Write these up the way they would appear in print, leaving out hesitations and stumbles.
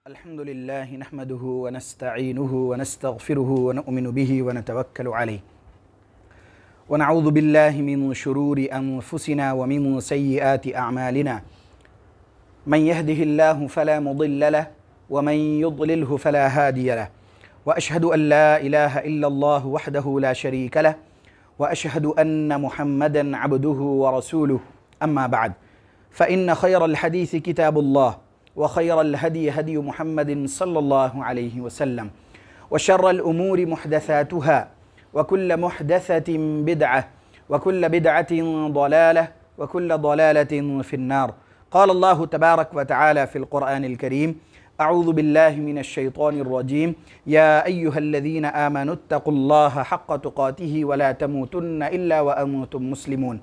الحمد لله نحمده ونستعينه ونستغفره ونؤمن به ونتوكل عليه ونعوذ بالله من شرور أنفسنا ومن سيئات أعمالنا من يهده الله فلا مضل له ومن يضلله فلا هادي له وأشهد أن لا إله إلا الله وحده لا شريك له وأشهد أن محمدا عبده ورسوله أما بعد فإن خير الحديث كتاب الله وخير الهدي هدي محمد صلى الله عليه وسلم وشر الأمور محدثاتها وكل محدثة بدعة وكل بدعة ضلالة وكل ضلالة في النار. قال الله تبارك وتعالى في القرآن الكريم: أعوذ بالله من الشيطان الرجيم يا أيها الذين آمنوا اتقوا الله حق تقاته ولا تموتن إلا وأنتم مسلمون.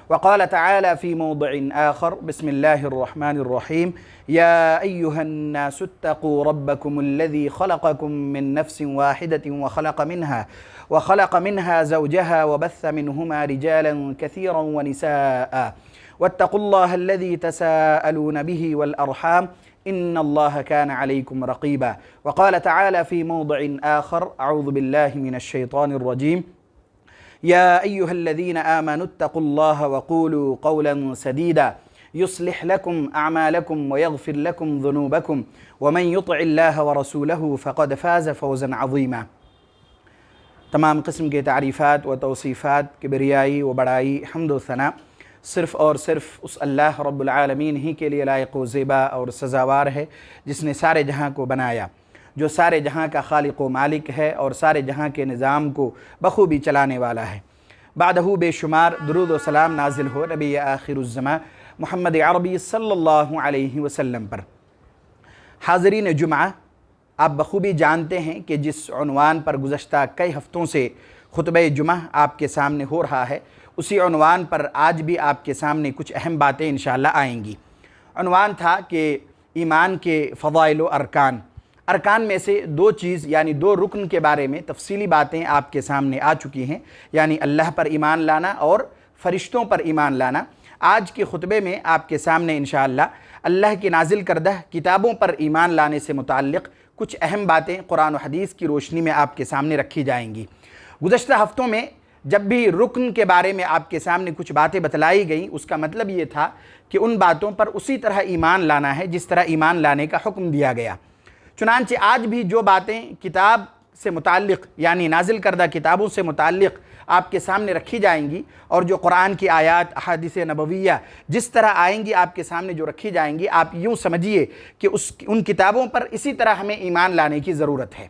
وقال تعالى في موضع آخر: بسم الله الرحمن الرحيم يا أيها الناس اتقوا ربكم الذي خلقكم من نفس واحدة وخلق منها زوجها وبث منهما رجالا كثيرا ونساء واتقوا الله الذي تساءلون به والأرحام إن الله كان عليكم رقيبا. وقال تعالى في موضع آخر: أعوذ بالله من الشيطان الرجيم يا أيها الذين آمنوا اتقوا الله وقولوا قولا سديدا يصلح لكم أعمالكم ويغفر لكم ذنوبكم ومن يطع الله ورسوله فقد فاز فوزا عظيما. تمام قسم کے تعریفات و توصیفات، کبریائی و بڑائی، حمد و ثنا صرف اور صرف اس اللہ رب العالمین ہی کے لیے لائق و زیبا اور سزاوار ہے جس نے سارے جہاں کو بنایا، جو سارے جہاں کا خالق و مالک ہے اور سارے جہاں کے نظام کو بخوبی چلانے والا ہے۔ بعدہ بے شمار درود و سلام نازل ہو نبی آخر الزمان محمد عربی صلی اللہ علیہ وسلم پر۔ حاضرین جمعہ، آپ بخوبی جانتے ہیں کہ جس عنوان پر گزشتہ کئی ہفتوں سے خطبہ جمعہ آپ کے سامنے ہو رہا ہے، اسی عنوان پر آج بھی آپ کے سامنے کچھ اہم باتیں انشاءاللہ آئیں گی۔ عنوان تھا کہ ایمان کے فضائل و ارکان میں سے دو چیز یعنی دو رکن کے بارے میں تفصیلی باتیں آپ کے سامنے آ چکی ہیں، یعنی اللہ پر ایمان لانا اور فرشتوں پر ایمان لانا۔ آج کے خطبے میں آپ کے سامنے انشاءاللہ اللہ کی نازل کردہ کتابوں پر ایمان لانے سے متعلق کچھ اہم باتیں قرآن و حدیث کی روشنی میں آپ کے سامنے رکھی جائیں گی۔ گزشتہ ہفتوں میں جب بھی رکن کے بارے میں آپ کے سامنے کچھ باتیں بتلائی گئیں، اس کا مطلب یہ تھا کہ ان باتوں پر اسی طرح ایمان لانا ہے جس طرح ایمان لانے کا حکم دیا گیا۔ چنانچہ آج بھی جو باتیں کتاب سے متعلق یعنی نازل کردہ کتابوں سے متعلق آپ کے سامنے رکھی جائیں گی، اور جو قرآن کی آیات، احادیث نبویہ جس طرح آئیں گی آپ کے سامنے جو رکھی جائیں گی، آپ یوں سمجھیے کہ ان کتابوں پر اسی طرح ہمیں ایمان لانے کی ضرورت ہے۔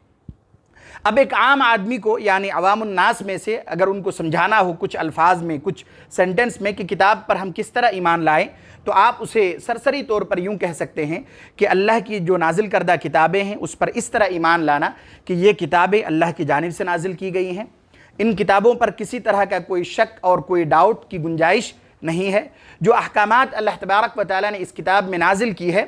اب ایک عام آدمی کو یعنی عوام الناس میں سے اگر ان کو سمجھانا ہو کچھ الفاظ میں، کچھ سینٹنس میں کہ کتاب پر ہم کس طرح ایمان لائیں، تو آپ اسے سرسری طور پر یوں کہہ سکتے ہیں کہ اللہ کی جو نازل کردہ کتابیں ہیں اس پر اس طرح ایمان لانا کہ یہ کتابیں اللہ کی جانب سے نازل کی گئی ہیں، ان کتابوں پر کسی طرح کا کوئی شک اور کوئی ڈاؤٹ کی گنجائش نہیں ہے، جو احکامات اللہ تبارک و تعالیٰ نے اس کتاب میں نازل کی ہے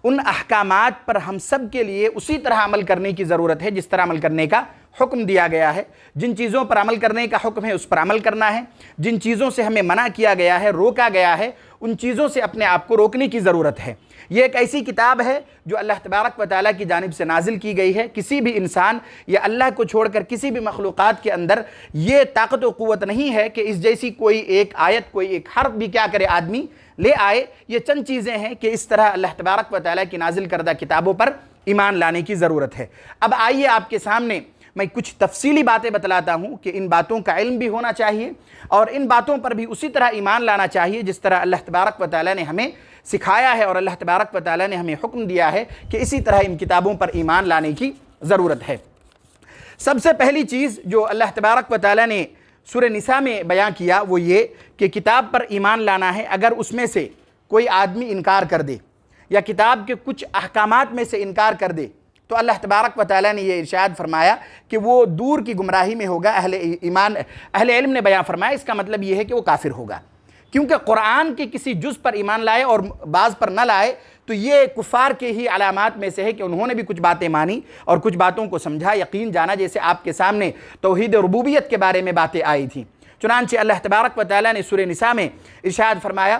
ان احکامات پر ہم سب کے لیے اسی طرح عمل کرنے کی ضرورت ہے جس طرح عمل کرنے کا حکم دیا گیا ہے۔ جن چیزوں پر عمل کرنے کا حکم ہے اس پر عمل کرنا ہے، جن چیزوں سے ہمیں منع کیا گیا ہے، روکا گیا ہے، ان چیزوں سے اپنے آپ کو روکنے کی ضرورت ہے۔ یہ ایک ایسی کتاب ہے جو اللہ تبارک و تعالیٰ کی جانب سے نازل کی گئی ہے۔ کسی بھی انسان یا اللہ کو چھوڑ کر کسی بھی مخلوقات کے اندر یہ طاقت و قوت نہیں ہے کہ اس جیسی کوئی ایک آیت، کوئی ایک حرف بھی کیا کرے آدمی لے آئے۔ یہ چند چیزیں ہیں کہ اس طرح اللہ تبارک و تعالیٰ کی نازل کردہ کتابوں پر ایمان لانے کی ضرورت ہے۔ اب آئیے آپ کے سامنے میں کچھ تفصیلی باتیں بتلاتا ہوں کہ ان باتوں کا علم بھی ہونا چاہیے اور ان باتوں پر بھی اسی طرح ایمان لانا چاہیے جس طرح اللہ تبارک و تعالیٰ نے ہمیں سکھایا ہے اور اللہ تبارک و تعالیٰ نے ہمیں حکم دیا ہے کہ اسی طرح ان کتابوں پر ایمان لانے کی ضرورت ہے۔ سب سے پہلی چیز جو اللہ تبارک و تعالیٰ نے سورہ نساء میں بیان کیا وہ یہ کہ کتاب پر ایمان لانا ہے اگر اس میں سے کوئی آدمی انکار کر دے یا کتاب کے کچھ احکامات میں سے انکار کر دے تو اللہ تبارک و تعالیٰ نے یہ ارشاد فرمایا کہ وہ دور کی گمراہی میں ہوگا۔ اہل علم نے بیان فرمایا اس کا مطلب یہ ہے کہ وہ کافر ہوگا، کیونکہ قرآن کے کسی جز پر ایمان لائے اور بعض پر نہ لائے تو یہ کفار کے ہی علامات میں سے ہے کہ انہوں نے بھی کچھ باتیں مانی اور کچھ باتوں کو سمجھا، یقین جانا، جیسے آپ کے سامنے توحید ربوبیت کے بارے میں باتیں آئی تھیں۔ چنانچہ اللہ تبارک و تعالیٰ نے سورہ نساء میں ارشاد فرمایا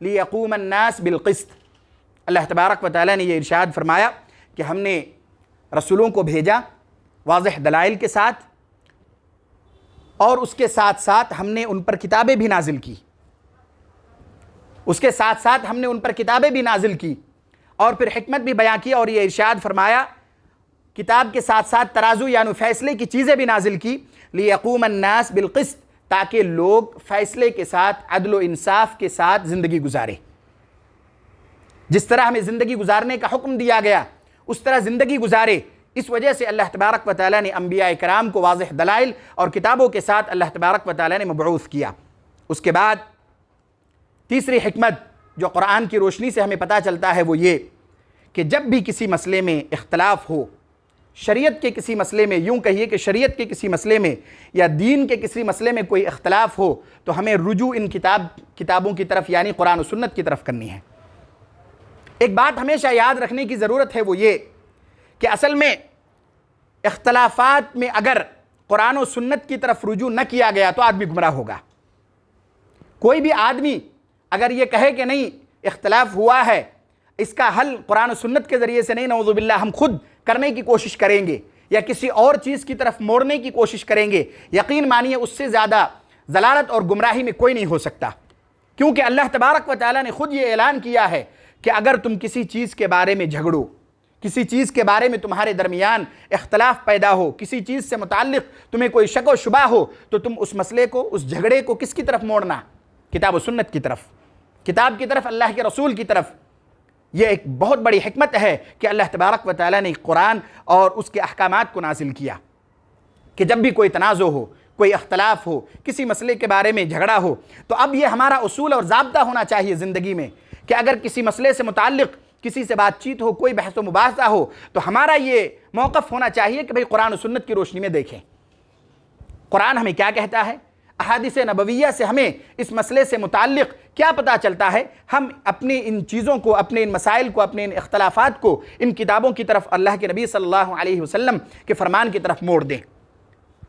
لیقوم الناس بالقسط۔ اللہ تبارک و تعالیٰ نے یہ ارشاد فرمایا کہ ہم نے رسولوں کو بھیجا واضح دلائل کے ساتھ، اور اس کے ساتھ ساتھ ہم نے ان پر کتابیں بھی نازل کی، اس کے ساتھ ساتھ ہم نے ان پر کتابیں بھی نازل کی، اور پھر حکمت بھی بیان کی، اور یہ ارشاد فرمایا کتاب کے ساتھ ساتھ ترازو یعنی فیصلے کی چیزیں بھی نازل کی، لیقوم الناس بالقسط، تاکہ لوگ فیصلے کے ساتھ عدل و انصاف کے ساتھ زندگی گزارے۔ جس طرح ہمیں زندگی گزارنے کا حکم دیا گیا اس طرح زندگی گزارے۔ اس وجہ سے اللہ تبارک و تعالیٰ نے انبیاء کرام کو واضح دلائل اور کتابوں کے ساتھ اللہ تبارک و تعالیٰ نے مبعوث کیا۔ اس کے بعد تیسری حکمت جو قرآن کی روشنی سے ہمیں پتہ چلتا ہے وہ یہ کہ جب بھی کسی مسئلے میں اختلاف ہو، شریعت کے کسی مسئلے میں، یوں کہیے کہ شریعت کے کسی مسئلے میں یا دین کے کسی مسئلے میں کوئی اختلاف ہو، تو ہمیں رجوع ان کتابوں کی طرف یعنی قرآن و سنت کی طرف کرنی ہے۔ ایک بات ہمیشہ یاد رکھنے کی ضرورت ہے وہ یہ کہ اصل میں اختلافات میں اگر قرآن و سنت کی طرف رجوع نہ کیا گیا تو آدمی گمراہ ہوگا۔ کوئی بھی آدمی اگر یہ کہے کہ نہیں اختلاف ہوا ہے، اس کا حل قرآن و سنت کے ذریعے سے نہیں، نعوذ باللہ ہم خود کرنے کی کوشش کریں گے یا کسی اور چیز کی طرف موڑنے کی کوشش کریں گے، یقین مانیے اس سے زیادہ ضلالت اور گمراہی میں کوئی نہیں ہو سکتا، کیونکہ اللہ تبارک و تعالیٰ نے خود یہ اعلان کیا ہے کہ اگر تم کسی چیز کے بارے میں جھگڑو، کسی چیز کے بارے میں تمہارے درمیان اختلاف پیدا ہو، کسی چیز سے متعلق تمہیں کوئی شک و شبہ ہو، تو تم اس مسئلے کو، اس جھگڑے کو کس کی طرف موڑنا؟ کتاب و سنت کی طرف، کتاب کی طرف، اللہ کے رسول کی طرف۔ یہ ایک بہت بڑی حکمت ہے کہ اللہ تبارک و تعالیٰ نے قرآن اور اس کے احکامات کو نازل کیا کہ جب بھی کوئی تنازع ہو، کوئی اختلاف ہو، کسی مسئلے کے بارے میں جھگڑا ہو، تو اب یہ ہمارا اصول اور ضابطہ ہونا چاہیے زندگی میں کہ اگر کسی مسئلے سے متعلق کسی سے بات چیت ہو، کوئی بحث و مباحثہ ہو، تو ہمارا یہ موقف ہونا چاہیے کہ بھئی قرآن و سنت کی روشنی میں دیکھیں قرآن ہمیں کیا کہتا ہے، احادیث نبویہ سے ہمیں اس مسئلے سے متعلق کیا پتہ چلتا ہے، ہم اپنی ان چیزوں کو، اپنے ان مسائل کو، اپنے ان اختلافات کو ان کتابوں کی طرف، اللہ کے نبی صلی اللہ علیہ وسلم کے فرمان کی طرف موڑ دیں،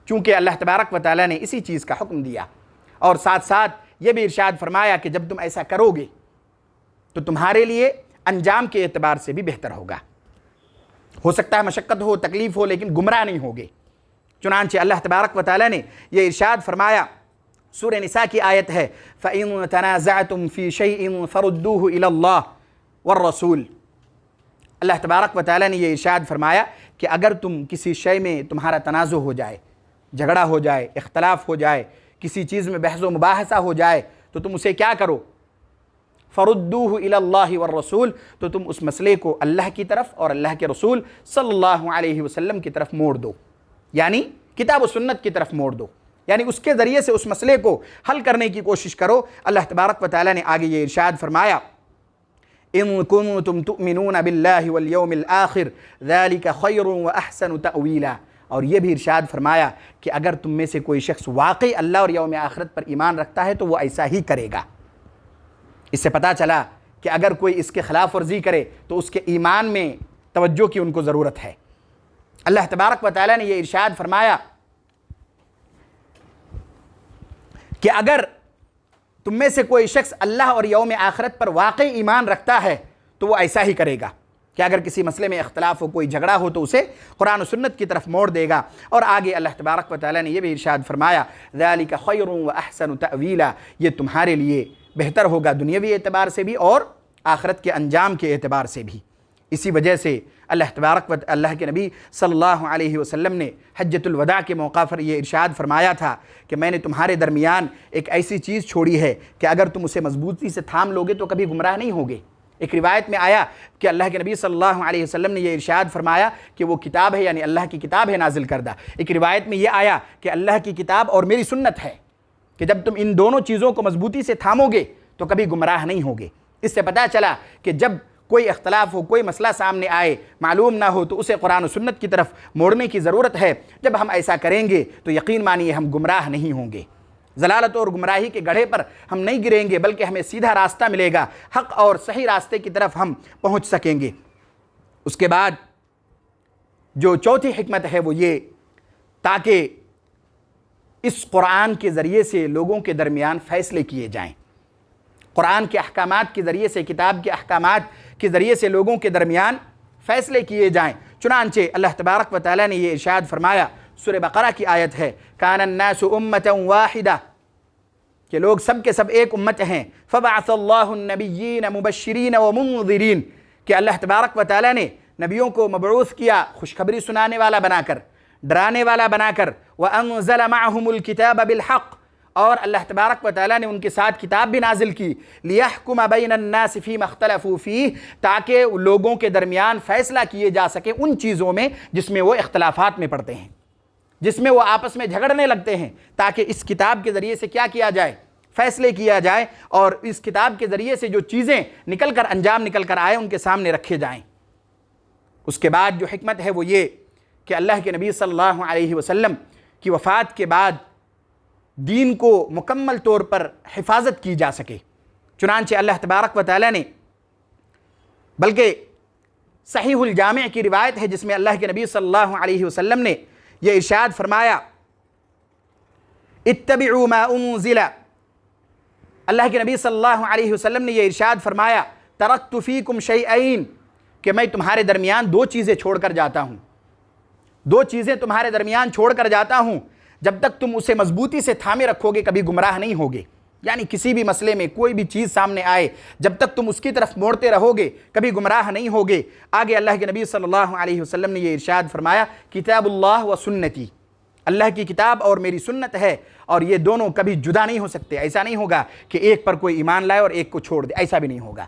چونکہ اللہ تبارک و تعالیٰ نے اسی چیز کا حکم دیا، اور ساتھ ساتھ یہ بھی ارشاد فرمایا کہ جب تم ایسا کرو گے تو تمہارے لیے انجام کے اعتبار سے بھی بہتر ہوگا۔ ہو سکتا ہے مشقت ہو، تکلیف ہو، لیکن گمراہ نہیں ہوگے۔ چنانچہ اللہ تبارک و تعالیٰ نے یہ ارشاد فرمایا، سورہ نساء کی آیت ہے فَإِن تَنَازَعْتُمْ فِي شَيْءٍ فَرُدُّوهُ إِلَى اللَّهِ وَالرَّسُولِ۔ اللہ تبارک و تعالیٰ نے یہ ارشاد فرمایا کہ اگر تم کسی شے میں تمہارا تنازع ہو جائے، جھگڑا ہو جائے، اختلاف ہو جائے، کسی چیز میں بحث و مباحثہ ہو جائے، تو تم اسے کیا کرو؟ فَرُدُّوهُ إِلَى اللَّهِ وَالرَّسُولِ، تو تم اس مسئلے کو اللہ کی طرف اور اللہ کے رسول صلی اللہ علیہ وسلم کی طرف موڑ دو، یعنی کتاب و سنت کی طرف موڑ دو، یعنی اس کے ذریعے سے اس مسئلے کو حل کرنے کی کوشش کرو۔ اللہ تبارک و تعالیٰ نے آگے یہ ارشاد فرمایا إِن كُنتُمْ تُؤْمِنُونَ بِاللَّهِ وَالْيَوْمِ الْآخِرِ ذَلِكَ خَيْرٌ وَأَحْسَنُ تَأْوِيلًا، اور یہ بھی ارشاد فرمایا کہ اگر تم میں سے کوئی شخص واقعی اللہ اور یوم آخرت پر ایمان رکھتا ہے تو وہ ایسا ہی کرے گا۔ اس سے پتہ چلا کہ اگر کوئی اس کے خلاف ورزی کرے تو اس کے ایمان میں توجہ کی ان کو ضرورت ہے۔ اللہ تبارک و تعالیٰ نے یہ ارشاد فرمایا کہ اگر تم میں سے کوئی شخص اللہ اور یوم آخرت پر واقعی ایمان رکھتا ہے تو وہ ایسا ہی کرے گا کہ اگر کسی مسئلے میں اختلاف ہو، کوئی جھگڑا ہو، تو اسے قرآن و سنت کی طرف موڑ دے گا۔ اور آگے اللہ تبارک و تعالیٰ نے یہ بھی ارشاد فرمایا ذَلِكَ خَيْرٌ وَأَحْسَنُ تَأْوِيلًا، یہ تمہارے لیے بہتر ہوگا دنیاوی اعتبار سے بھی اور آخرت کے انجام کے اعتبار سے بھی۔ اسی وجہ سے اللہ کے نبی صلی اللہ علیہ وسلم نے حجۃ الوداع کے موقع پر یہ ارشاد فرمایا تھا کہ میں نے تمہارے درمیان ایک ایسی چیز چھوڑی ہے کہ اگر تم اسے مضبوطی سے تھام لوگے تو کبھی گمراہ نہیں ہوگے۔ ایک روایت میں آیا کہ اللہ کے نبی صلی اللہ علیہ وسلم نے یہ ارشاد فرمایا کہ وہ کتاب ہے، یعنی اللہ کی کتاب ہے نازل کردہ۔ ایک روایت میں یہ آیا کہ اللہ کی کتاب اور میری سنت ہے، کہ جب تم ان دونوں چیزوں کو مضبوطی سے تھامو گے تو کبھی گمراہ نہیں ہوگے۔ اس سے پتہ چلا کہ جب کوئی اختلاف ہو، کوئی مسئلہ سامنے آئے، معلوم نہ ہو، تو اسے قرآن و سنت کی طرف موڑنے کی ضرورت ہے۔ جب ہم ایسا کریں گے تو یقین مانیے ہم گمراہ نہیں ہوں گے، ضلالت اور گمراہی کے گڑھے پر ہم نہیں گریں گے، بلکہ ہمیں سیدھا راستہ ملے گا، حق اور صحیح راستے کی طرف ہم پہنچ سکیں گے۔ اس کے بعد جو چوتھی حکمت ہے وہ یہ تاکہ اس قرآن کے ذریعے سے لوگوں کے درمیان فیصلے کیے جائیں۔ قرآن کے احکامات کے ذریعے سے، کتاب کے احکامات کے ذریعے سے لوگوں کے درمیان فیصلے کیے جائیں۔ چنانچہ اللہ تبارک و تعالیٰ نے یہ ارشاد فرمایا، سورہ بقرہ کی آیت ہے، کان الناس امۃ واحدہ، کہ لوگ سب کے سب ایک امت ہیں، فبعث اللہ النبیین مبشرین ومنذرین، کہ اللہ تبارک و تعالیٰ نے نبیوں کو مبعوث کیا خوشخبری سنانے والا بنا کر، ڈرانے والا بنا کر، وانزل معہم الکتاب بالحق، اور اللہ تبارک و تعالیٰ نے ان کے ساتھ کتاب بھی نازل کی، لیحکم بین الناس فیما اختلفوا فیہ، تاکہ لوگوں کے درمیان فیصلہ کیے جا سکے ان چیزوں میں جس میں وہ اختلافات میں پڑتے ہیں، جس میں وہ آپس میں جھگڑنے لگتے ہیں، تاکہ اس کتاب کے ذریعے سے کیا کیا جائے، فیصلے کیا جائے، اور اس کتاب کے ذریعے سے جو چیزیں نکل کر انجام نکل کر آئے ان کے سامنے رکھے جائیں۔ اس کے بعد جو حکمت ہے وہ یہ کہ اللہ کے نبی صلی اللہ علیہ وسلم کی وفات کے بعد دین کو مکمل طور پر حفاظت کی جا سکے۔ چنانچہ اللہ تبارک و تعالیٰ نے، بلکہ صحیح الجامع کی روایت ہے جس میں اللہ کے نبی صلی اللہ علیہ وسلم نے یہ ارشاد فرمایا، اتبعوا ما انزل، اللہ کے نبی صلی اللہ علیہ وسلم نے یہ ارشاد فرمایا، ترکت فیکم شیئین، کہ میں تمہارے درمیان دو چیزیں چھوڑ کر جاتا ہوں، دو چیزیں تمہارے درمیان چھوڑ کر جاتا ہوں، جب تک تم اسے مضبوطی سے تھامے رکھو گے کبھی گمراہ نہیں ہوگے۔ یعنی کسی بھی مسئلے میں کوئی بھی چیز سامنے آئے، جب تک تم اس کی طرف موڑتے رہو گے کبھی گمراہ نہیں ہوگے۔ آگے اللہ کے نبی صلی اللہ علیہ وسلم نے یہ ارشاد فرمایا، کتاب اللہ و سنتی، اللہ کی کتاب اور میری سنت ہے، اور یہ دونوں کبھی جدا نہیں ہو سکتے۔ ایسا نہیں ہوگا کہ ایک پر کوئی ایمان لائے اور ایک کو چھوڑ دے، ایسا بھی نہیں ہوگا،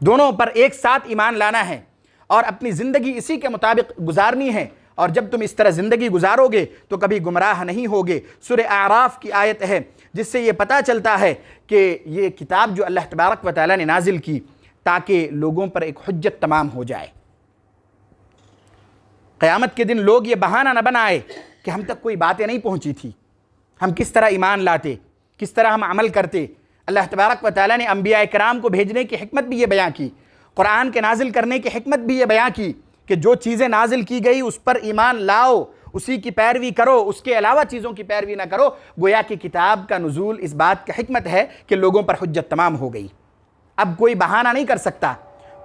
دونوں پر ایک ساتھ ایمان لانا ہے اور اپنی زندگی اسی کے مطابق گزارنی ہے، اور جب تم اس طرح زندگی گزارو گے تو کبھی گمراہ نہیں ہوگے۔ سورہ اعراف کی آیت ہے جس سے یہ پتہ چلتا ہے کہ یہ کتاب جو اللہ تبارک و تعالیٰ نے نازل کی تاکہ لوگوں پر ایک حجت تمام ہو جائے، قیامت کے دن لوگ یہ بہانہ نہ بنائے کہ ہم تک کوئی باتیں نہیں پہنچی تھی، ہم کس طرح ایمان لاتے، کس طرح ہم عمل کرتے۔ اللہ تبارک و تعالیٰ نے انبیاء کرام کو بھیجنے کی حکمت بھی یہ بیان کی، قرآن کے نازل کرنے کی حکمت بھی یہ بیان کی کہ جو چیزیں نازل کی گئی اس پر ایمان لاؤ، اسی کی پیروی کرو، اس کے علاوہ چیزوں کی پیروی نہ کرو۔ گویا کہ کتاب کا نزول اس بات کا حکمت ہے کہ لوگوں پر حجت تمام ہو گئی۔ اب کوئی بہانہ نہیں کر سکتا،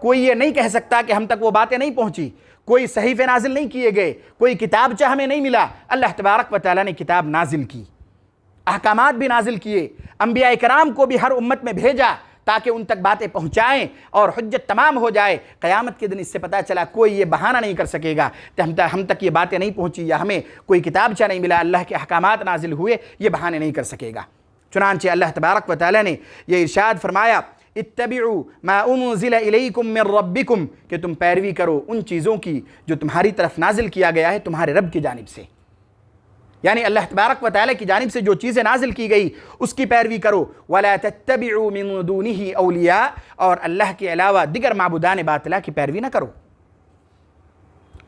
کوئی یہ نہیں کہہ سکتا کہ ہم تک وہ باتیں نہیں پہنچی، کوئی صحیفے نازل نہیں کیے گئے، کوئی کتابچہ ہمیں نہیں ملا۔ اللہ تبارک و تعالیٰ نے کتاب نازل کی، احکامات بھی نازل کیے، انبیاء کرام کو بھی ہر امت میں بھیجا تاکہ ان تک باتیں پہنچائیں اور حجت تمام ہو جائے۔ قیامت کے دن اس سے پتہ چلا کوئی یہ بہانہ نہیں کر سکے گا کہ ہم تک یہ باتیں نہیں پہنچی یا ہمیں کوئی کتابچہ نہیں ملا، اللہ کے احکامات نازل ہوئے، یہ بہانے نہیں کر سکے گا۔ چنانچہ اللہ تبارک و تعالیٰ نے یہ ارشاد فرمایا، اتبعوا ما انزل الیکم من ربکم، کہ تم پیروی کرو ان چیزوں کی جو تمہاری طرف نازل کیا گیا ہے تمہارے رب کی جانب سے، یعنی اللہ تبارک و تعالیٰ کی جانب سے جو چیزیں نازل کی گئی اس کی پیروی کرو۔ وَلَا تَتَّبِعُوا مِن دُونِهِ أَوْلِيَاءَ، اور اللہ کے علاوہ دیگر معبودان باطلہ کی پیروی نہ کرو۔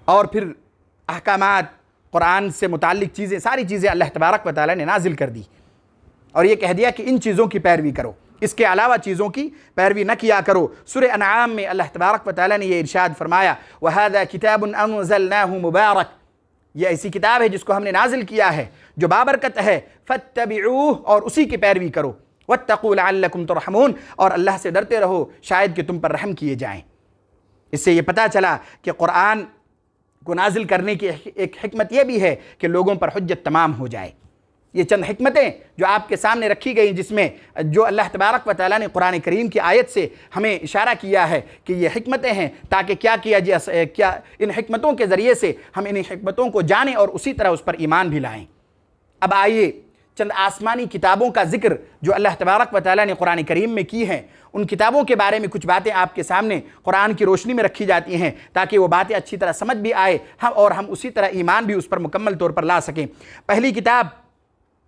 اور پھر احکامات، قرآن سے متعلق چیزیں، ساری چیزیں اللہ تبارک و تعالیٰ نے نازل کر دی اور یہ کہہ دیا کہ ان چیزوں کی پیروی کرو، اس کے علاوہ چیزوں کی پیروی نہ کیا کرو۔ سورہ انعام میں اللہ تبارک و تعالیٰ نے یہ ارشاد فرمایا، وَهَذَا كِتَابٌ أَنزَلْنَاهُ مُبَارَكٌ، یہ ایسی کتاب ہے جس کو ہم نے نازل کیا ہے جو بابرکت ہے، فَاتَّبِعُوهُ، اور اسی کی پیروی کرو، وَاتَّقُوا لَعَلَّكُمْ تُرْحَمُونَ، اور اللہ سے ڈرتے رہو شاید کہ تم پر رحم کیے جائیں۔ اس سے یہ پتہ چلا کہ قرآن کو نازل کرنے کی ایک حکمت یہ بھی ہے کہ لوگوں پر حجت تمام ہو جائے۔ یہ چند حکمتیں جو آپ کے سامنے رکھی گئیں، جس میں جو اللہ تبارک و تعالیٰ نے قرآن کریم کی آیت سے ہمیں اشارہ کیا ہے کہ یہ حکمتیں ہیں تاکہ کیا ان حکمتوں کے ذریعے سے ہم ان حکمتوں کو جانیں اور اسی طرح اس پر ایمان بھی لائیں۔ اب آئیے چند آسمانی کتابوں کا ذکر جو اللہ تبارک و تعالیٰ نے قرآن کریم میں کی ہیں، ان کتابوں کے بارے میں کچھ باتیں آپ کے سامنے قرآن کی روشنی میں رکھی جاتی ہیں تاکہ وہ باتیں اچھی طرح سمجھ بھی آئے اور ہم اسی طرح ایمان بھی اس پر مکمل طور پر لا سکیں۔ پہلی کتاب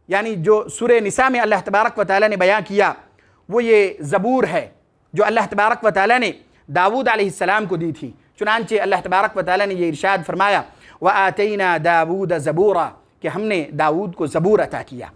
یعنی جو سورہ نساء میں اللہ تبارک و تعالیٰ نے بیان کیا وہ یہ زبور ہے جو اللہ تبارک و تعالیٰ نے داؤد علیہ السلام کو دی تھی۔ چنانچہ اللہ تبارک و تعالیٰ نے یہ ارشاد فرمایا، وَآتَيْنَا دَاوُودَ زَبُورًا، کہ ہم نے داؤد کو زبور عطا کیا۔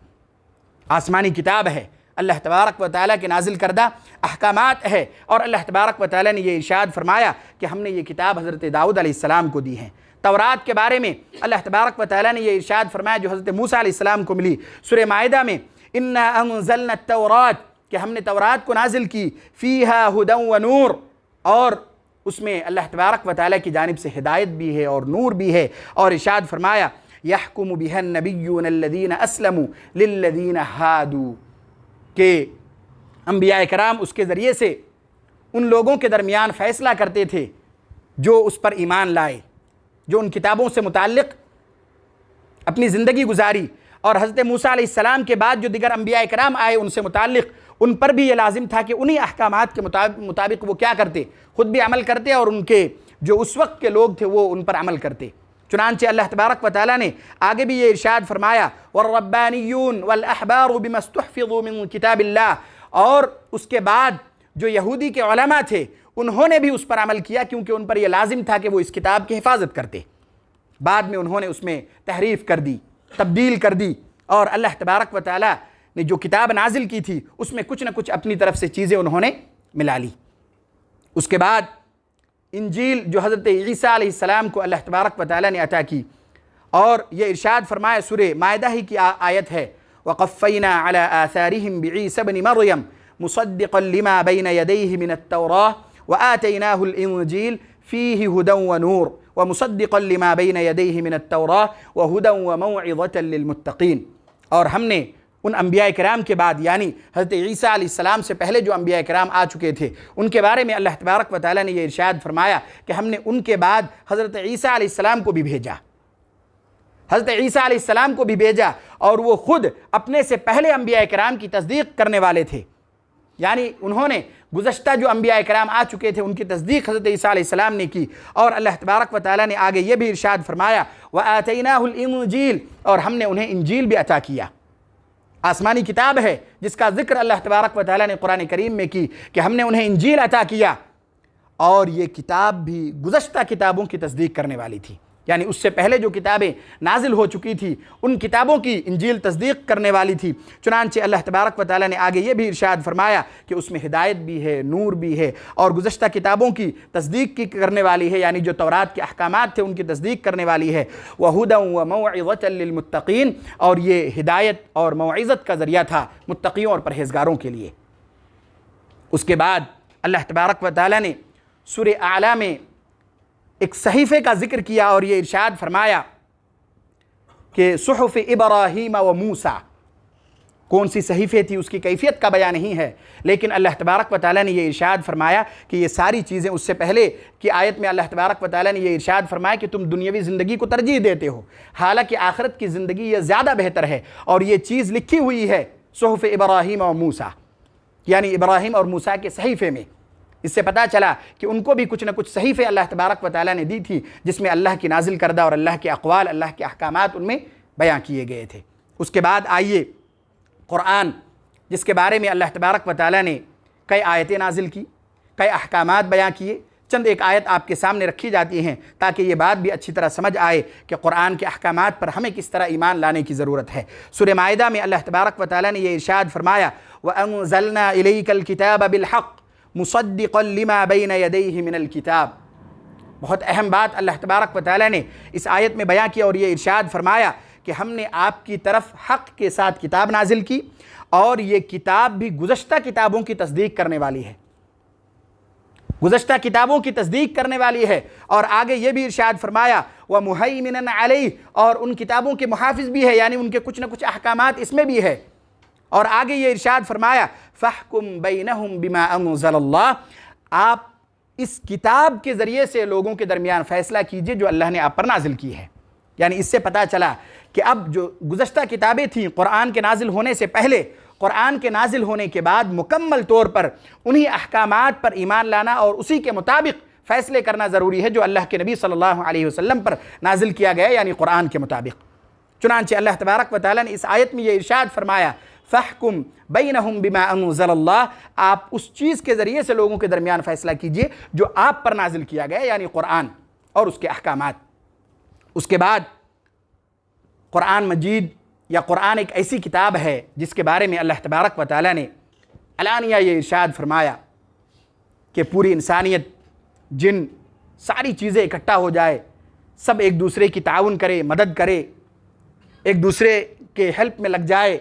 آسمانی کتاب ہے، اللہ تبارک و تعالیٰ کے نازل کردہ احکامات ہے، اور اللہ تبارک و تعالیٰ نے یہ ارشاد فرمایا کہ ہم نے یہ کتاب حضرت داؤد علیہ السلام کو دی ہے۔ تورات کے بارے میں اللہ تبارک و تعالیٰ نے یہ ارشاد فرمایا جو حضرت موسیٰ علیہ السلام کو ملی۔ سورہ مائدہ میں اِنَّا أَنزَلْنَا التَّوْرَاةَ کہ ہم نے تورات کو نازل کی فیہا ھدی و نور، اور اس میں اللہ تبارک و تعالیٰ کی جانب سے ہدایت بھی ہے اور نور بھی ہے، اور ارشاد فرمایا یحکم بہا النبیون الذین اسلموا للذین ہادوا، کہ انبیاء کرام اس کے ذریعے سے ان لوگوں کے درمیان فیصلہ کرتے تھے جو اس پر ایمان لائے، جو ان کتابوں سے متعلق اپنی زندگی گزاری، اور حضرت موسیٰ علیہ السلام کے بعد جو دیگر انبیاء کرام آئے ان سے متعلق ان پر بھی یہ لازم تھا کہ انہی احکامات کے مطابق وہ کیا کرتے، خود بھی عمل کرتے اور ان کے جو اس وقت کے لوگ تھے وہ ان پر عمل کرتے۔ چنانچہ اللہ تبارک و تعالیٰ نے آگے بھی یہ ارشاد فرمایا والربانیون والاحبار بما استحفظوا من کتاب اللہ، اور اس کے بعد جو یہودی کے علماء تھے انہوں نے بھی اس پر عمل کیا، کیونکہ ان پر یہ لازم تھا کہ وہ اس کتاب کی حفاظت کرتے۔ بعد میں انہوں نے اس میں تحریف کر دی، تبدیل کر دی، اور اللہ تبارک و تعالیٰ نے جو کتاب نازل کی تھی اس میں کچھ نہ کچھ اپنی طرف سے چیزیں انہوں نے ملا لی۔ اس کے بعد انجیل جو حضرت عیسیٰ علیہ السلام کو اللہ تبارک و تعالیٰ نے عطا کی، اور یہ ارشاد فرمایا سورہ مائدہ ہی کی آیت ہے وَقَفَّيْنَا عَلَىٰ آثَارِهِمْ بِعِيسَى ابْنِ مَرْيَمَ مُصَدِّقًا لِمَا بَيْنَ يَدَيْهِ مِنَ التَّوْرَاةِ وَآتَيْنَاهُ الْإِنْجِيلَ فِيهِ هُدًى وَنُورٌ وَمُصَدِّقًا لِمَا بَيْنَ يَدَيْهِ مِنَ التَّوْرَاةِ وَهُدًى وَمَوْعِظَةً لِلْمُتَّقِينَ۔ اور ہم نے ان انبیاء کرام کے بعد، یعنی حضرت عیسیٰ علیہ السلام سے پہلے جو انبیاء کرام آ چکے تھے ان کے بارے میں اللہ تبارک و تعالیٰ نے یہ ارشاد فرمایا کہ ہم نے ان کے بعد حضرت عیسیٰ علیہ السلام کو بھی بھیجا، حضرت عیسیٰ علیہ السلام کو بھی بھیجا، اور وہ خود اپنے سے پہلے انبیاء کرام کی تصدیق کرنے والے تھے، یعنی انہوں نے گزشتہ جو انبیاء کرام آ چکے تھے ان کی تصدیق حضرت عیسیٰ علیہ السلام نے کی۔ اور اللہ تبارک و تعالیٰ نے آگے یہ بھی ارشاد فرمایا وَآتَيْنَاهُ الْإِنْجِيلَ، اور ہم نے انہیں انجیل بھی عطا کیا۔ آسمانی کتاب ہے جس کا ذکر اللہ تبارک و تعالیٰ نے قرآن کریم میں کی کہ ہم نے انہیں انجیل عطا کیا، اور یہ کتاب بھی گزشتہ کتابوں کی تصدیق کرنے والی تھی، یعنی اس سے پہلے جو کتابیں نازل ہو چکی تھی ان کتابوں کی انجیل تصدیق کرنے والی تھی۔ چنانچہ اللہ تبارک و تعالیٰ نے آگے یہ بھی ارشاد فرمایا کہ اس میں ہدایت بھی ہے، نور بھی ہے، اور گزشتہ کتابوں کی تصدیق کی کرنے والی ہے، یعنی جو تورات کے احکامات تھے ان کی تصدیق کرنے والی ہے۔ وَهُدًى وَمَوْعِظَةً لِلْمُتَّقِينَ، اور یہ ہدایت اور موعظت کا ذریعہ تھا متقیوں اور پرہیزگاروں کے لیے۔ اس کے بعد اللہ تبارک و تعالیٰ نے سورہ اعلیٰ میں ایک صحیفے کا ذکر کیا، اور یہ ارشاد فرمایا کہ صحف ابراہیم و موسیٰ، کون سی صحیفے تھی اس کی کیفیت کا بیان نہیں ہے، لیکن اللہ تبارک و تعالیٰ نے یہ ارشاد فرمایا کہ یہ ساری چیزیں، اس سے پہلے کی آیت میں اللہ تبارک و تعالیٰ نے یہ ارشاد فرمایا کہ تم دنیاوی زندگی کو ترجیح دیتے ہو، حالانکہ آخرت کی زندگی یہ زیادہ بہتر ہے، اور یہ چیز لکھی ہوئی ہے صحف ابراہیم و موسیٰ، یعنی ابراہیم اور موسیٰ کے صحیفے میں۔ اس سے پتہ چلا کہ ان کو بھی کچھ نہ کچھ صحیفے اللہ تبارک و تعالیٰ نے دی تھی جس میں اللہ کی نازل کردہ اور اللہ کے اقوال، اللہ کے احکامات ان میں بیان کیے گئے تھے۔ اس کے بعد آئیے قرآن، جس کے بارے میں اللہ تبارک و تعالیٰ نے کئی آیتیں نازل کی، کئی احکامات بیان کیے۔ چند ایک آیت آپ کے سامنے رکھی جاتی ہیں تاکہ یہ بات بھی اچھی طرح سمجھ آئے کہ قرآن کے احکامات پر ہمیں کس طرح ایمان لانے کی ضرورت ہے۔ سورہ مائدہ میں اللہ تبارک و تعالیٰ نے یہ ارشاد فرمایا وَأَنزَلْنَا إِلَيْكَ الْكِتَابَ بِالْحَقِّ مُصَدِّقًا لِمَا بَيْنَ يَدَيْهِ مِنَ الْكِتَابِ۔ بہت اہم بات اللہ تبارک و تعالیٰ نے اس آیت میں بیان کی، اور یہ ارشاد فرمایا کہ ہم نے آپ کی طرف حق کے ساتھ کتاب نازل کی، اور یہ کتاب بھی گزشتہ کتابوں کی تصدیق کرنے والی ہے، گزشتہ کتابوں کی تصدیق کرنے والی ہے۔ اور آگے یہ بھی ارشاد فرمایا وَمُهَيْمِنًا عَلَيْهِ، اور ان کتابوں کے محافظ بھی ہے، یعنی ان کے کچھ نہ کچھ احکامات اس میں بھی ہے۔ اور آگے یہ ارشاد فرمایا فَاحْكُمْ بَيْنَهُمْ بِمَا أَنزَلَ اللَّهُ، آپ اس کتاب کے ذریعے سے لوگوں کے درمیان فیصلہ کیجئے جو اللہ نے آپ پر نازل کی ہے۔ یعنی اس سے پتہ چلا کہ اب جو گزشتہ کتابیں تھیں قرآن کے نازل ہونے سے پہلے، قرآن کے نازل ہونے کے بعد مکمل طور پر انہی احکامات پر ایمان لانا اور اسی کے مطابق فیصلے کرنا ضروری ہے جو اللہ کے نبی صلی اللہ علیہ وسلم پر نازل کیا گیا، یعنی قرآن کے مطابق۔ چنانچہ اللہ تبارک و تعالیٰ نے اس آیت میں یہ ارشاد فرمایا فَاحْكُمْ بَيْنَهُمْ بِمَا أَنزَلَ اللَّهُ، آپ اس چیز کے ذریعے سے لوگوں کے درمیان فیصلہ کیجئے جو آپ پر نازل کیا گیا، یعنی قرآن اور اس کے احکامات۔ اس کے بعد قرآن مجید یا قرآن ایک ایسی کتاب ہے جس کے بارے میں اللہ تبارک و تعالیٰ نے علانیہ یہ ارشاد فرمایا کہ پوری انسانیت، جن، ساری چیزیں اکٹھا ہو جائے، سب ایک دوسرے کی تعاون کرے، مدد کرے، ایک دوسرے کے ہیلپ میں لگ جائے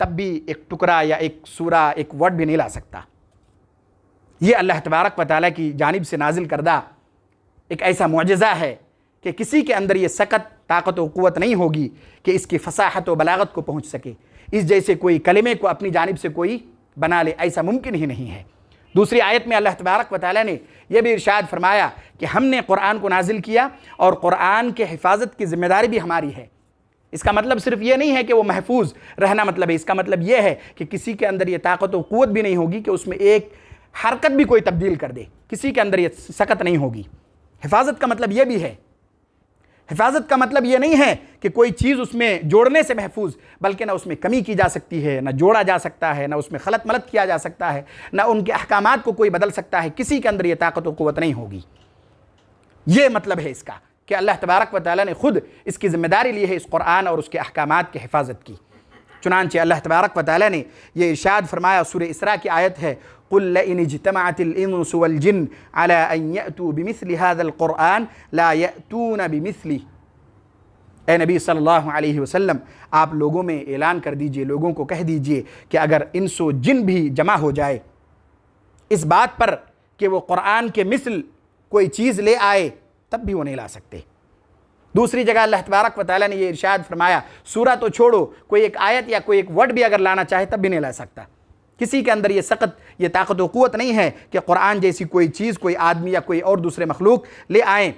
تب بھی ایک ٹکڑا یا ایک سورہ ایک ورڈ بھی نہیں لا سکتا۔ یہ اللہ تبارک و تعالیٰ کی جانب سے نازل کردہ ایک ایسا معجزہ ہے کہ کسی کے اندر یہ سکت طاقت و قوت نہیں ہوگی کہ اس کی فصاحت و بلاغت کو پہنچ سکے، اس جیسے کوئی کلمے کو اپنی جانب سے کوئی بنا لے، ایسا ممکن ہی نہیں ہے۔ دوسری آیت میں اللہ تبارک و تعالیٰ نے یہ بھی ارشاد فرمایا کہ ہم نے قرآن کو نازل کیا اور قرآن کے حفاظت کی ذمہ داری بھی ہماری ہے۔ اس کا مطلب صرف یہ نہیں ہے کہ وہ محفوظ رہنا مطلب ہے، اس کا مطلب یہ ہے کہ کسی کے اندر یہ طاقت و قوت بھی نہیں ہوگی کہ اس میں ایک حرکت بھی کوئی تبدیل کر دے، کسی کے اندر یہ سکت نہیں ہوگی۔ حفاظت کا مطلب یہ بھی ہے، حفاظت کا مطلب یہ نہیں ہے کہ کوئی چیز اس میں جوڑنے سے محفوظ، بلکہ نہ اس میں کمی کی جا سکتی ہے، نہ جوڑا جا سکتا ہے، نہ اس میں خلط ملط کیا جا سکتا ہے، نہ ان کے احکامات کو کوئی بدل سکتا ہے، کسی کے اندر یہ طاقت و قوت نہیں ہوگی۔ یہ مطلب ہے اس کا کہ اللہ تبارک و تعالیٰ نے خود اس کی ذمہ داری لی ہے اس قرآن اور اس کے احکامات کی حفاظت کی۔ چنانچہ اللہ تبارک و تعالیٰ نے یہ ارشاد فرمایا، سورہ اسراء کی آیت ہے، قُلْ لَئِنِ اجْتَمَعَتِ الْإِنسُ وَالْجِنُّ عَلَىٰ أَن يَأْتُوا بِمِثْلِ هَذَا الْقُرْآنِ لَا يَأْتُونَ بِمِثْلِهِ۔ اے نبی صلی اللہ علیہ وسلم، آپ لوگوں میں اعلان کر دیجئے، لوگوں کو کہہ دیجئے کہ اگر انس و جن بھی جمع ہو جائے اس بات پر کہ وہ قرآن کے مثل کوئی چیز لے آئے، تب بھی وہ نہیں لا سکتے۔ دوسری جگہ اللہ تبارک و تعالیٰ نے یہ ارشاد فرمایا، سورہ تو چھوڑو، کوئی ایک آیت یا کوئی ایک ورڈ بھی اگر لانا چاہے تب بھی نہیں لا سکتا۔ کسی کے اندر یہ سکت، یہ طاقت و قوت نہیں ہے کہ قرآن جیسی کوئی چیز کوئی آدمی یا کوئی اور دوسرے مخلوق لے آئیں۔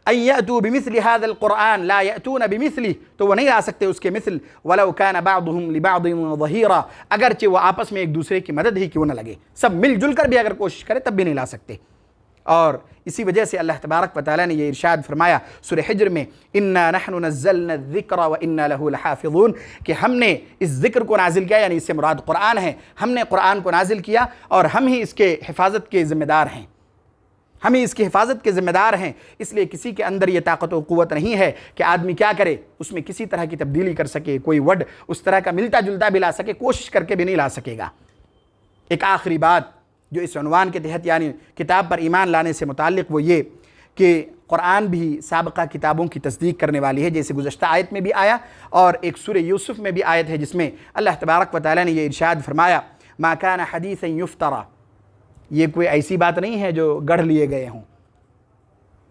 ان یأتوا بمثل هذا القرآن لا یأتون بمثلہ، تو وہ نہیں لا سکتے اس کے مثل، ولو کان بعضهم لبعض ظہیرا، اگرچہ وہ آپس میں ایک دوسرے کی مدد ہی کیوں نہ لگے، سب مل جل کر بھی اگر کوشش کرے تب بھی نہیں لا سکتے۔ اور اسی وجہ سے اللہ تبارک و تعالیٰ نے یہ ارشاد فرمایا سورہ حجر میں، انا نحن نزلنا الذکر وانا له لحافظون، کہ ہم نے اس ذکر کو نازل کیا، یعنی اس سے مراد قرآن ہے، ہم نے قرآن کو نازل کیا اور ہم ہی اس کے حفاظت کے ذمہ دار ہیں، ہم ہی اس کی حفاظت کے ذمہ دار ہیں۔ اس لیے کسی کے اندر یہ طاقت و قوت نہیں ہے کہ آدمی کیا کرے، اس میں کسی طرح کی تبدیلی کر سکے، کوئی ورڈ اس طرح کا ملتا جلتا بھی لا سکے، کوشش کر کے بھی نہیں لا سکے گا۔ ایک آخری بات جو اس عنوان کے تحت یعنی کتاب پر ایمان لانے سے متعلق، وہ یہ کہ قرآن بھی سابقہ کتابوں کی تصدیق کرنے والی ہے، جیسے گزشتہ آیت میں بھی آیا اور ایک سورہ یوسف میں بھی آیت ہے جس میں اللہ تبارک و تعالیٰ نے یہ ارشاد فرمایا، ما کان حدیثا یفترا، یہ کوئی ایسی بات نہیں ہے جو گڑھ لیے گئے ہوں۔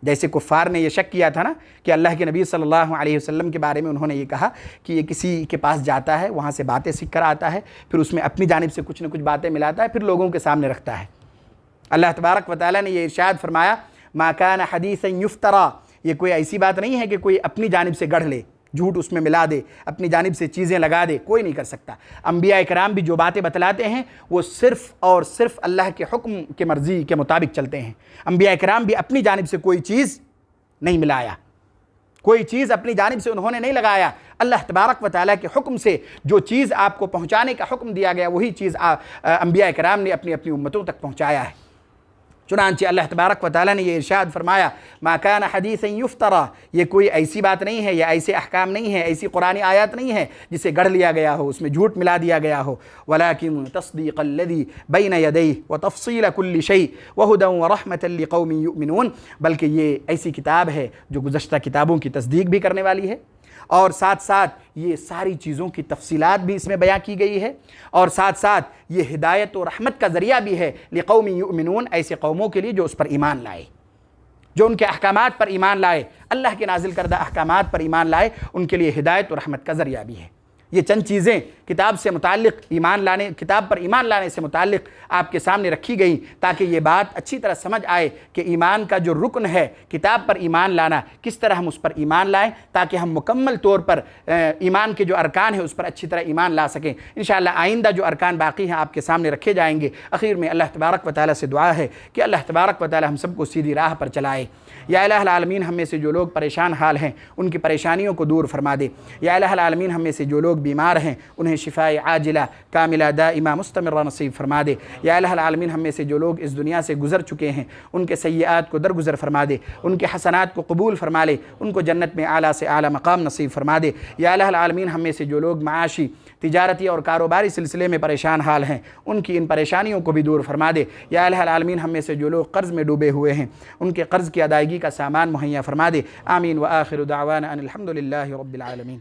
جیسے کفار نے یہ شک کیا تھا نا کہ اللہ کے نبی صلی اللہ علیہ وسلم کے بارے میں انہوں نے یہ کہا کہ یہ کسی کے پاس جاتا ہے، وہاں سے باتیں سیکھ کر آتا ہے، پھر اس میں اپنی جانب سے کچھ نہ کچھ باتیں ملاتا ہے، پھر لوگوں کے سامنے رکھتا ہے۔ اللہ تبارک و تعالیٰ نے یہ ارشاد فرمایا، ما کان حدیثا یفترا، یہ کوئی ایسی بات نہیں ہے کہ کوئی اپنی جانب سے گڑھ لے، جھوٹ اس میں ملا دے، اپنی جانب سے چیزیں لگا دے، کوئی نہیں کر سکتا۔ انبیاء کرام بھی جو باتیں بتلاتے ہیں وہ صرف اور صرف اللہ کے حکم کے مرضی کے مطابق چلتے ہیں۔ انبیاء کرام بھی اپنی جانب سے کوئی چیز نہیں ملایا، کوئی چیز اپنی جانب سے انہوں نے نہیں لگایا۔ اللہ تبارک و تعالیٰ کے حکم سے جو چیز آپ کو پہنچانے کا حکم دیا گیا وہی چیز انبیاء کرام نے اپنی اپنی امتوں تک پہنچایا ہے۔ چنانچہ اللہ تبارک و تعالیٰ نے یہ ارشاد فرمایا، ما کان حدیثا یفترا، یہ کوئی ایسی بات نہیں ہے، یہ ایسے احکام نہیں ہے، ایسی قرآنی آیات نہیں ہے جسے گڑھ لیا گیا ہو، اس میں جھوٹ ملا دیا گیا ہو، ولکن تصدیق الذی بین یدیہ وتفصیل کل شیء وہدی ورحمۃ لقوم یؤمنون، بلکہ یہ ایسی کتاب ہے جو گزشتہ کتابوں کی تصدیق بھی کرنے والی ہے، اور ساتھ ساتھ یہ ساری چیزوں کی تفصیلات بھی اس میں بیان کی گئی ہے، اور ساتھ ساتھ یہ ہدایت و رحمت کا ذریعہ بھی ہے لقوم یؤمنون، ایسے قوموں کے لیے جو اس پر ایمان لائے، جو ان کے احکامات پر ایمان لائے، اللہ کے نازل کردہ احکامات پر ایمان لائے، ان کے لیے ہدایت و رحمت کا ذریعہ بھی ہے۔ یہ چند چیزیں کتاب سے متعلق کتاب پر ایمان لانے سے متعلق آپ کے سامنے رکھی گئی تاکہ یہ بات اچھی طرح سمجھ آئے کہ ایمان کا جو رکن ہے کتاب پر ایمان لانا، کس طرح ہم اس پر ایمان لائیں تاکہ ہم مکمل طور پر ایمان کے جو ارکان ہیں اس پر اچھی طرح ایمان لا سکیں۔ انشاءاللہ آئندہ جو ارکان باقی ہیں آپ کے سامنے رکھے جائیں گے۔ اخیر میں اللہ تبارک و تعالیٰ سے دعا ہے کہ اللہ تبارک و تعالیٰ ہم سب کو سیدھی راہ پر چلائے۔ یا الہ العالمین، ہم میں سے جو لوگ پریشان حال ہیں ان کی پریشانیوں کو دور فرما دے۔ یا الہ العالمین، ہم میں سے جو لوگ بیمار ہیں انہیں شفاء عاجلہ کاملہ دائمہ مستمرہ نصیب فرما دے۔ یا الہ العالمین، ہم میں سے جو لوگ اس دنیا سے گزر چکے ہیں ان کے سیئات کو درگزر فرما دے، ان کے حسنات کو قبول فرما لے، ان کو جنت میں اعلیٰ سے اعلیٰ مقام نصیب فرما دے۔ یا الہ العالمین، ہم میں سے جو لوگ معاشی، تجارتی اور کاروباری سلسلے میں پریشان حال ہیں ان کی ان پریشانیوں کو بھی دور فرما دے۔ یا الہ العالمین، ہم میں سے جو لوگ قرض میں ڈوبے ہوئے ہیں ان کے قرض کی ادائیگی کا سامان مہیا فرما دے۔ آمین۔ وآخر دعوانا ان الحمد للہ رب العالمین۔